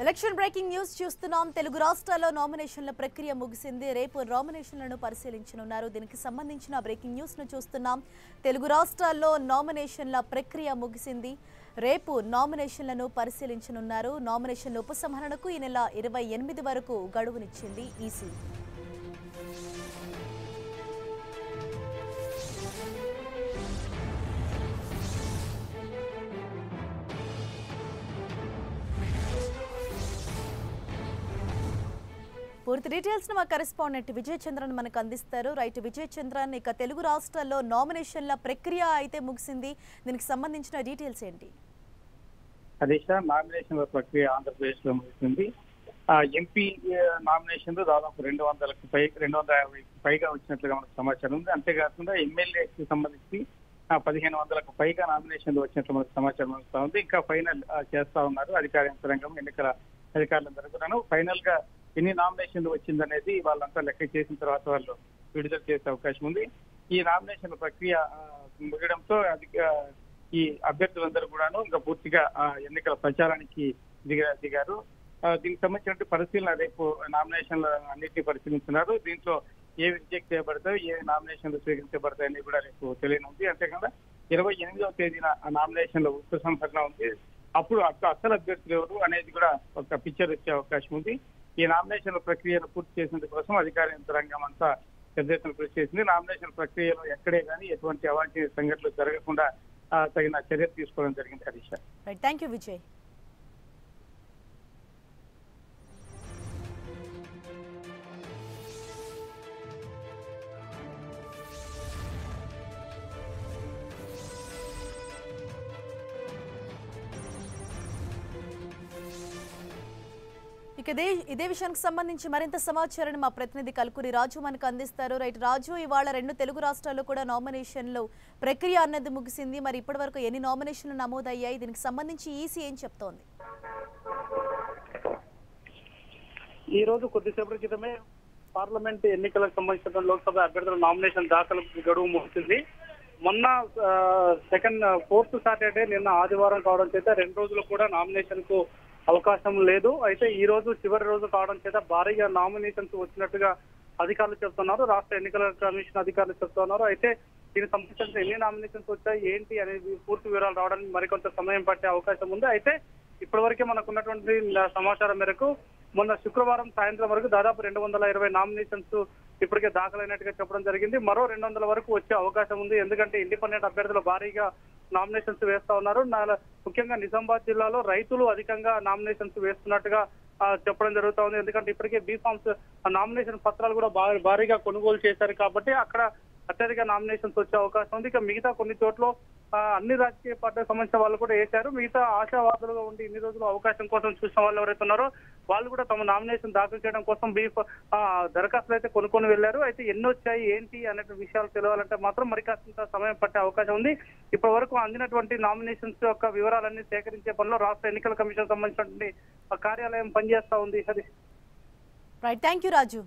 Election breaking news చూస్తున్నాం. తెలుగు రాష్ట్రాల్లో నామినేషన్ల ప్రక్రియ ముగిసింది. రేపు నామినేషన్లను పరిశీలించనున్నారు. దీనికి సంబంధించిన బ్రేకింగ్ న్యూస్ ను చూస్తున్నాం. తెలుగు రాష్ట్రాల్లో నామినేషన్ల ప్రక్రియ ముగిసింది. రేపు నామినేషన్లను పరిశీలించనున్నారు. నామినేషన్ల ఉపసంహరణకు ఈ నెల 28 వరకు గడువునిచ్చింది ఈసీ. పూర్తి డీటెయిల్స్ మా కరెస్పాండెంట్ విజయ్ చంద్రన్ మనకు అందిస్తారు. రైట్ విజయ్ చంద్రన్, ఇక తెలుగు రాష్ట్రాల్లో నామినేషన్ల ప్రక్రియ అయితే ముగిసింది. దీనికి సంబంధించిన డీటెయిల్స్ ఏంటి? హరీష, నామినేషన్ల ప్రక్రియ ఆంధ్రప్రదేశ్ లో ముగిసింది. ఎంపీ నామినేషన్లు దాదాపు 250కి పైగా వచ్చినట్లుగా మనకు సమాచారం ఉంది. అంతేకాకుండా ఎమ్మెల్యేకి సంబంధించి 1500కు పైగా నామినేషన్లు వచ్చినట్లు మనకు సమాచారం వస్తూ ఉంది. ఇంకా ఫైనల్ చేస్తా ఉన్నారు అధికార యంత్రాంగం, ఎన్నికల అధికారులందరూ కూడాను. ఫైనల్ గా ఎన్ని నామినేషన్లు వచ్చిందనేది వాళ్ళంతా లెక్క చేసిన తర్వాత వాళ్ళు విడుదల చేసే అవకాశం ఉంది. ఈ నామినేషన్ల ప్రక్రియ ముగడంతో ఈ అభ్యర్థులందరూ కూడాను ఇంకా పూర్తిగా ఎన్నికల ప్రచారానికి దిగారు. దీనికి సంబంధించిన పరిశీలన రేపు నామినేషన్లు అన్నింటినీ పరిశీలిస్తున్నారు. దీంట్లో ఏవి రిజెక్ట్ చేయబడతాయి, ఏ నామినేషన్లు స్వీకరించబడతాయని కూడా రేపు తెలియనుంది. అంతేకాకుండా 28వ తేదీన నామినేషన్ల ఉపసంహరణ ఉంది. అప్పుడు అసలు అభ్యర్థులు ఎవరు అనేది కూడా ఒక పిక్చర్ వచ్చే అవకాశం ఉంది. ఈ నామినేషన్ల ప్రక్రియను పూర్తి చేసేందుకు కోసం అధికార యంత్రాంగం అంతా పెద్ద ఎత్తున కృషి చేసింది. నామినేషన్ ప్రక్రియలో ఎక్కడే కానీ ఎటువంటి అవాంఛనీయ సంఘటనలు జరగకుండా తగిన చర్యలు తీసుకోవడం జరిగింది. Harisha, thank you Vijay. ఇక ఇదే విషయానికి సంబంధించి మరింత సమాచారాన్ని మా ప్రతినిధి కల్కూరి రాజు మనకు అందిస్తారు. రైట్ రాజు, ఇవాళ 2 తెలుగు రాష్ట్రాల్లో కూడా నామినేషన్లు ప్రక్రియ అన్నది ముగిసింది. మరి ఇప్పటి వరకు ఎన్ని నామినేషన్లు నమోదయ్యాయి? దీనికి సంబంధించి ఈసీ ఏం చెప్తోంది? ఈ రోజు కొద్దిసేపటి క్రితమే పార్లమెంట్ ఎన్నికలకు సంబంధించిన లోక్సభ అభ్యర్థుల నామినేషన్ దాఖలు గడువు ముగిసింది. మొన్న ఫోర్త్ సాటర్డే, నిన్న ఆదివారం కావడం చేత 2 రోజులు కూడా నామినేషన్ కు అవకాశం లేదు. అయితే ఈ రోజు చివరి రోజు కావడం చేత భారీగా నామినేషన్స్ వచ్చినట్టుగా అధికారులు చెప్తున్నారు. రాష్ట్ర ఎన్నికల కమిషన్ అధికారులు చెప్తున్నారు. అయితే దీనికి సంబంధించిన ఎన్ని నామినేషన్స్ వచ్చాయి ఏంటి అనేది పూర్తి వివరాలు రావడానికి మరికొంత సమయం పట్టే అవకాశం ఉంది. అయితే ఇప్పటివరకే మనకు ఉన్నటువంటి సమాచారం మేరకు మొన్న శుక్రవారం సాయంత్రం వరకు దాదాపు 220 నామినేషన్స్ ఇప్పటికే దాఖలైనట్టుగా చెప్పడం జరిగింది. మరో 200 వరకు వచ్చే అవకాశం ఉంది. ఎందుకంటే ఇండిపెండెంట్ అభ్యర్థులు భారీగా నామినేషన్స్ వేస్తా ఉన్నారు. ముఖ్యంగా నిజామాబాద్ జిల్లాలో రైతులు అధికంగా నామినేషన్స్ వేస్తున్నట్టుగా చెప్పడం జరుగుతా ఉంది. ఎందుకంటే ఇప్పటికే బీఫామ్స్ నామినేషన్ పత్రాలు కూడా భారీగా కొనుగోలు చేశారు కాబట్టి అక్కడ అత్యధిక నామినేషన్స్ వచ్చే అవకాశం ఉంది. ఇక మిగతా కొన్ని చోట్ల అన్ని రాజకీయ పార్టీలకు సంబంధించిన వాళ్ళు కూడా వేశారు. మిగతా ఆశావాదులుగా ఉండి ఇన్ని రోజులు అవకాశం కోసం చూసిన వాళ్ళు ఎవరైతే ఉన్నారో వాళ్ళు కూడా తమ నామినేషన్ దాఖలు చేయడం కోసం దరఖాస్తులు అయితే కొనుక్కొని వెళ్లారు. అయితే ఎన్ని వచ్చాయి ఏంటి అనే విషయాలు తెలియాలంటే మాత్రం మరి కాస్త సమయం పట్టే అవకాశం ఉంది. ఇప్పటి వరకు అందినటువంటి నామినేషన్స్ యొక్క వివరాలన్నీ సేకరించే పనిలో రాష్ట్ర ఎన్నికల కమిషన్ సంబంధించినటువంటి కార్యాలయం పనిచేస్తా ఉంది. Right, thank you Raju.